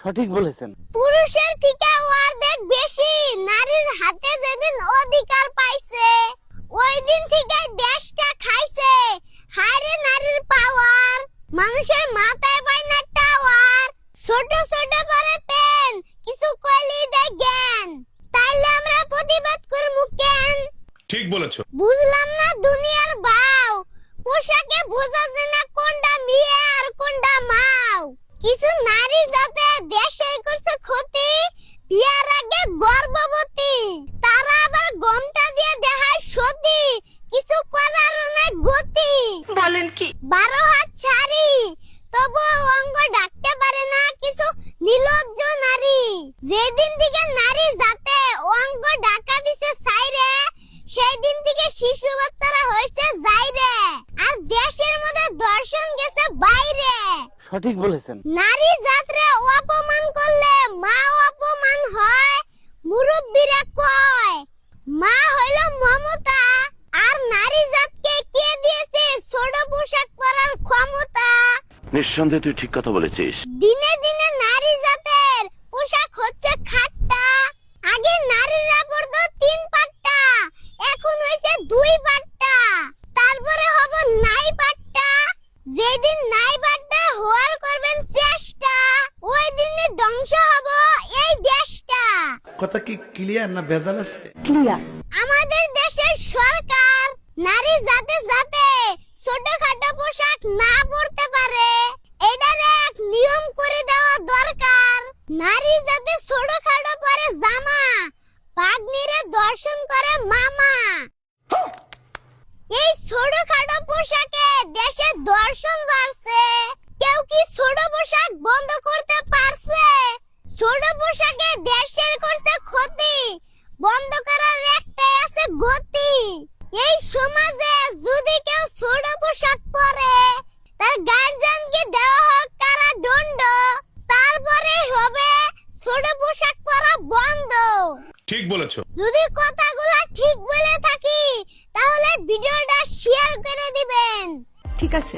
সঠিক বলেছেন। পুরুষের থেকে অর্ধেক বেশি নারীর হাতে যেদিন অধিকার পাইছে ওই দিন থেকে দেশটা খাইছে। হায়রে নারীর পাওয়ার, মানুষের মাথায় পায় না টাওয়ার, ছোট ছোট পরে পেন, কিছু কইলি দেয় জ্ঞান। তাইলে আমরা প্রতিবাদ করমু কেন? ঠিক বলেছো। বুঝলাম না দুনিয়ার ভাও, পোশাকে বোঝা যায় না কোনটা মেয়ে আর কোনটা মাও। কিছু নারী যাতে দেশের করছে ক্ষতি, বিয়ার আগে গর্ভবতী, তারা আবার গমটা দিয়ে দেখায় সতী, কিছু করার নাই গতি। বলেন কি? 12 হাত শাড়ি তবু অঙ্গ ডাকতে পারে না কিছু নির্লজ্জ নারী। যেদিন থেকে নারী জাতে অঙ্গ ডাকা দিছে সাইরে, সেই দিন থেকে শিশু বাচ্চারা হয়েছে যাইরে, আর দেশের মধ্যে দর্শন গেছে বাইরে। সঠিক বলেছেন। নারী জাতরে অপমান করলে মা অপমান হয়, মুরব্বীরা কয় মা হইল মমতা। আর নারী জাতকে কে দিয়েছে ছোট পোশাক পরার ক্ষমতা? নিঃসন্দেহে তুই ঠিক কথা বলেছিস। দিনে দিনে নারী জাতের পোশাক হচ্ছে খাট্টা। আগে নারীরা পরতো 3 পাট্টা, এখন হইছে 2 পাট্টা, তারপরে হব নাই পাট্টা। যেদিন নাই পাট্টা হওয়ার করবেন চেষ্টা, ওই দিনই ধ্বংস হব এই দেশটা। কথা কি ক্লিয়ার না ভেজাল আছে? ক্লিয়ার। আমাদের দেশের সরকার নারী যাতে যাতে ছোটখাটো পোশাক না পরতে পারে এটার এক নিয়ম করে দেওয়া দরকার। নারী যাতে ছোটখাটো পরে জামা, পাগনিরে দর্শন করে মামা। এই ছোটখাটো পোশাকে দেশে দর্শন বাড়ছে, কেউ কি ছোট পোশাক বন্ধ করতে পারছে? ছোট পোশাকে দেশের করছে ক্ষতি, বন্ধ করার একটাই আছে গতি। এই সমাজে যদি কেউ ছোট পোশাক পরে তার গার্জিয়ানকে দেওয়া হোক কারাদণ্ড, তারপরে হবে ছোট পোশাক পরা বন্ধ। ঠিক বলেছো। যদি কথাগুলো ঠিক বলে থাকি তাহলে ভিডিওটা শেয়ার করে দিবেন। ঠিক আছে।